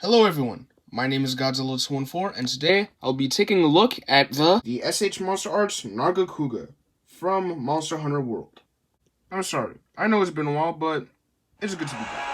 Hello everyone, my name is Godzilla214 and today I'll be taking a look at the SH Monsterarts Nargacuga from Monster Hunter World. I'm sorry, I know it's been a while, but it's good to be back.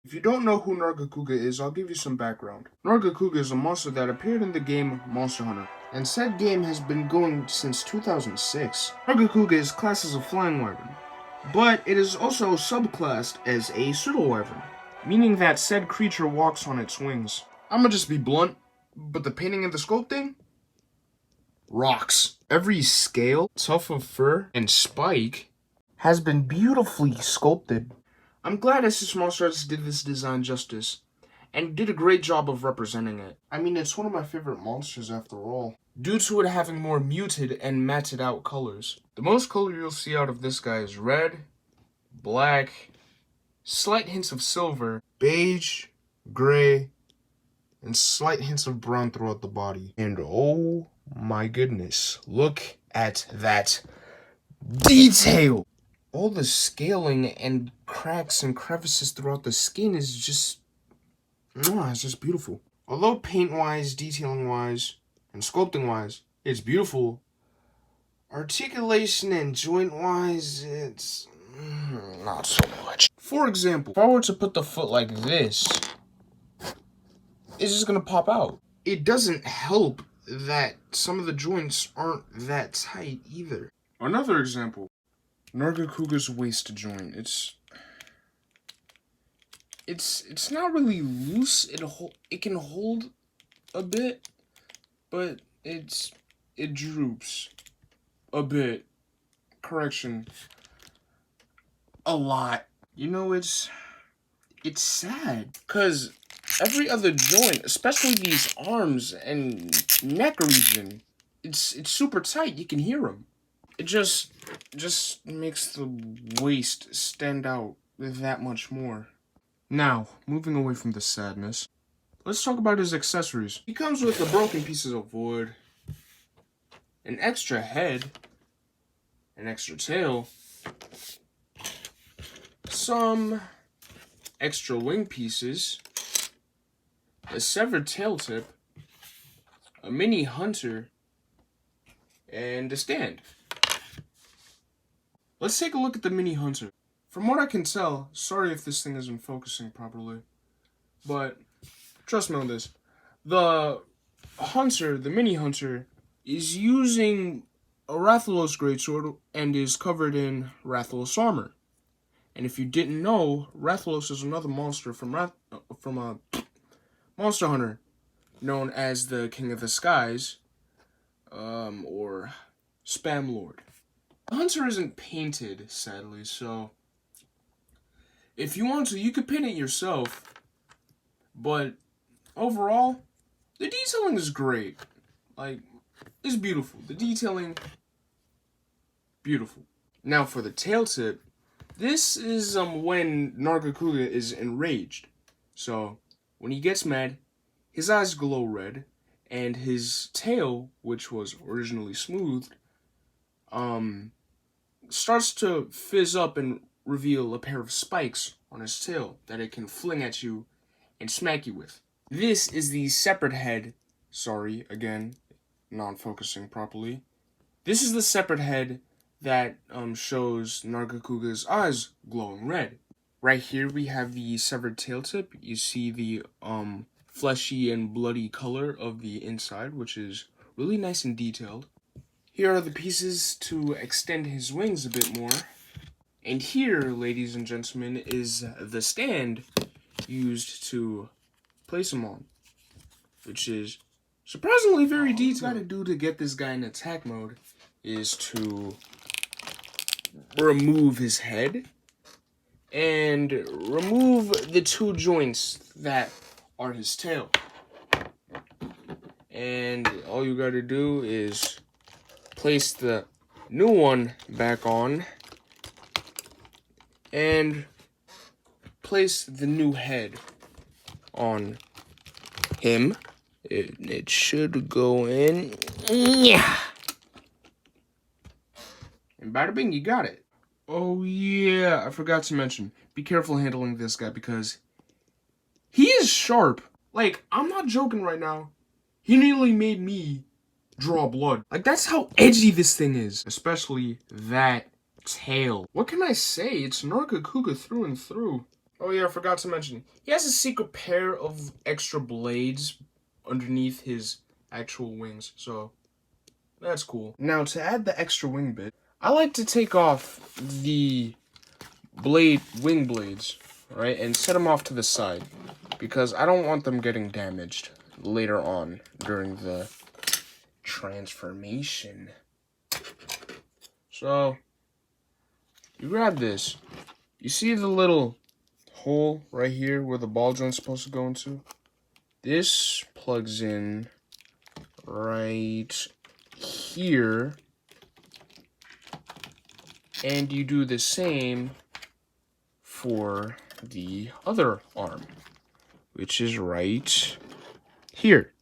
If you don't know who Nargacuga is, I'll give you some background. Nargacuga is a monster that appeared in the game Monster Hunter, and said game has been going since 2006. Nargacuga is classed as a flying wyvern, but it is also subclassed as a pseudo-wyvern, meaning that said creature walks on its wings. I'ma just be blunt, but the painting and the sculpting? Rocks. Every scale, tuft of fur, and spike has been beautifully sculpted. I'm glad SH Monsterarts did this design justice, and did a great job of representing it. I mean, it's one of my favorite monsters after all, due to it having more muted and matted out colors. The most color you'll see out of this guy is red, black, slight hints of silver, beige, gray, and slight hints of brown throughout the body. And oh my goodness, look at that detail! All the scaling and cracks and crevices throughout the skin is just, it's just beautiful. Although paint-wise, detailing-wise, and sculpting-wise, it's beautiful, articulation and joint-wise, it's not so much. For example, if I were to put the foot like this, it's just gonna pop out. It doesn't help that some of the joints aren't that tight either. Another example. Nargacuga's waist joint. It's not really loose. It can hold a bit, but it droops a bit. Correction. A lot. You know, it's sad, cause every other joint, especially these arms and neck region, it's super tight. You can hear them. It just makes the waist stand out that much more. Now, moving away from the sadness, let's talk about his accessories. He comes with the broken pieces of wood, an extra head, an extra tail, some extra wing pieces, a severed tail tip, a mini hunter, and a stand. Let's take a look at the mini hunter. From what I can tell, sorry if this thing isn't focusing properly, but trust me on this. The hunter, the mini hunter, is using a Rathalos greatsword and is covered in Rathalos armor. And if you didn't know, Rathalos is another monster from Monster Hunter, known as the King of the Skies, or Spam Lord. The hunter isn't painted, sadly, so if you want to, you could paint it yourself, but overall, the detailing is great. Like, it's beautiful. The detailing, beautiful. Now for the tail tip, this is when Nargacuga is enraged. So, when he gets mad, his eyes glow red, and his tail, which was originally smoothed, starts to fizz up and reveal a pair of spikes on his tail that it can fling at you and smack you with. This is the separate head. Sorry, again, non-focusing properly. This is the separate head that shows Nargacuga's eyes glowing red. Right here we have the severed tail tip. You see the fleshy and bloody color of the inside, which is really nice and detailed. Here are the pieces to extend his wings a bit more. And here, ladies and gentlemen, is the stand used to place him on, which is surprisingly very detailed. All you gotta do to get this guy in attack mode is to remove his head and remove the two joints that are his tail. And all you gotta do is place the new one back on and place the new head on him. It should go in. Yeah. And bada bing, you got it. Oh yeah, I forgot to mention, be careful handling this guy because he is sharp. Like, I'm not joking right now. He nearly made me draw blood. Like, that's how edgy this thing is. Especially that tail. What can I say? It's Nargacuga through and through. Oh yeah, I forgot to mention, he has a secret pair of extra blades underneath his actual wings, so that's cool. Now, to add the extra wing bit, I like to take off the wing blades, right, and set them off to the side, because I don't want them getting damaged later on during the transformation. So, you grab this. You see the little hole right here where the ball joint's supposed to go into? This plugs in right here. And you do the same for the other arm, which is right here.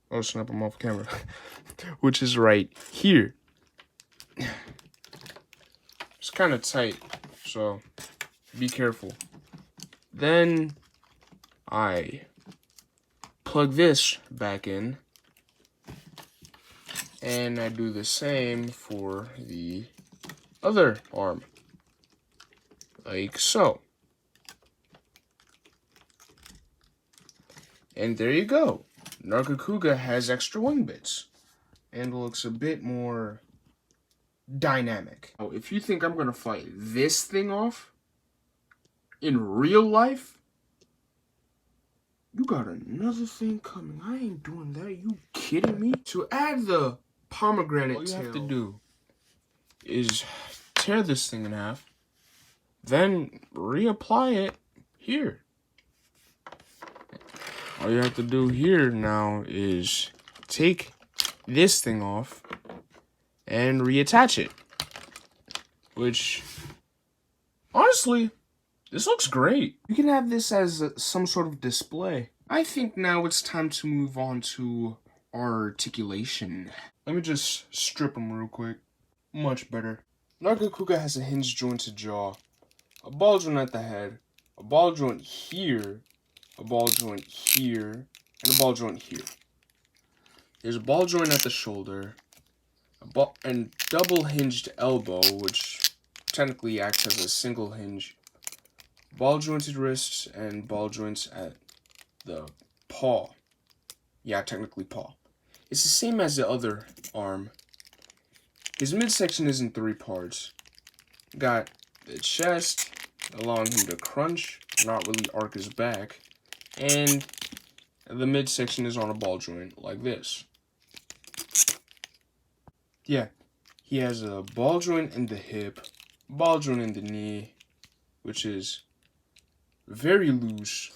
Oh snap, I'm off camera. Which is right here. It's kind of tight, so be careful. Then I plug this back in, and I do the same for the other arm, like so. And there you go. Nargacuga has extra wing bits and looks a bit more dynamic. Oh, if you think I'm gonna fight this thing off in real life, you got another thing coming. I ain't doing that. You kidding me? To add the pomegranate all you have to do is tear this thing in half, then reapply it here. All you have to do here now is take this thing off and reattach it. Which, honestly, this looks great. You can have this as some sort of display. I think now it's time to move on to articulation. Let me just strip them real quick. Much better. Nargacuga has a hinged jointed jaw, a ball joint at the head, a ball joint here, a ball joint here, and a ball joint here. There's a ball joint at the shoulder, and double hinged elbow, which technically acts as a single hinge, ball jointed wrists, and ball joints at the paw. Yeah, technically paw. It's the same as the other arm. His midsection is in 3 parts. Got the chest, allowing him to crunch, not really arc his back, and the midsection is on a ball joint, like this. Yeah, he has a ball joint in the hip, ball joint in the knee, which is very loose,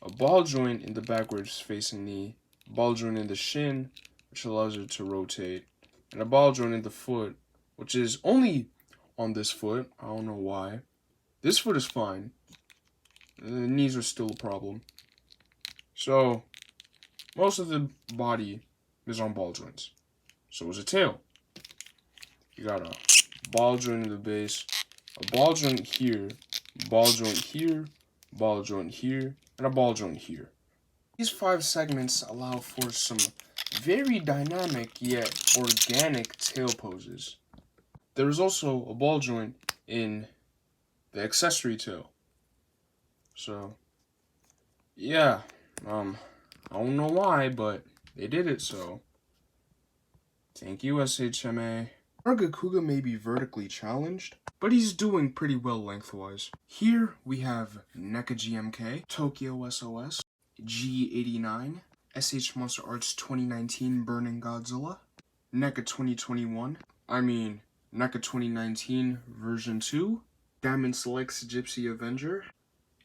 a ball joint in the backwards facing knee, ball joint in the shin, which allows it to rotate, and a ball joint in the foot, which is only on this foot. I don't know why. This foot is fine. The knees are still a problem. So, most of the body is on ball joints. So is a tail. You got a ball joint in the base, a ball joint here, ball joint here, ball joint here, and a ball joint here. These 5 segments allow for some very dynamic yet organic tail poses. There is also a ball joint in the accessory tail. So, yeah, I don't know why, but they did it, so thank you, SHMA. Nargacuga may be vertically challenged, but he's doing pretty well lengthwise. Here we have NECA GMK, Tokyo SOS, G89, SH Monsterarts 2019 Burning Godzilla, NECA 2021. NECA 2019 version 2. Diamond Selects Gypsy Avenger.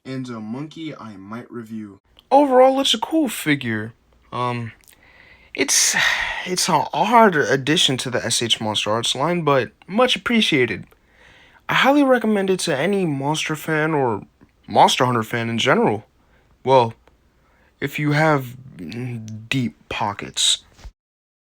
And a monkey I might review. Overall, it's a cool figure. It's a hard addition to the SH Monsterarts line, but much appreciated. I highly recommend it to any monster fan or Monster Hunter fan in general. Well, if you have deep pockets.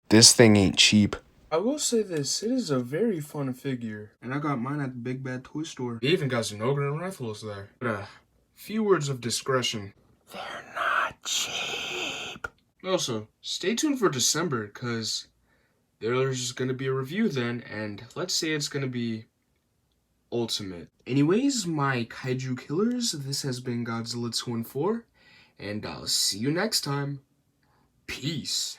This thing ain't cheap. I will say this, it is a very fun figure. And I got mine at the Big Bad Toy Store. They even got Zenobia and rifles there. But few words of discretion. They're not cheap. Also, stay tuned for December, because there's gonna be a review then, and let's say it's gonna be ultimate. Anyways, my kaiju killers, this has been Godzilla 2 and 4, and I'll see you next time. Peace.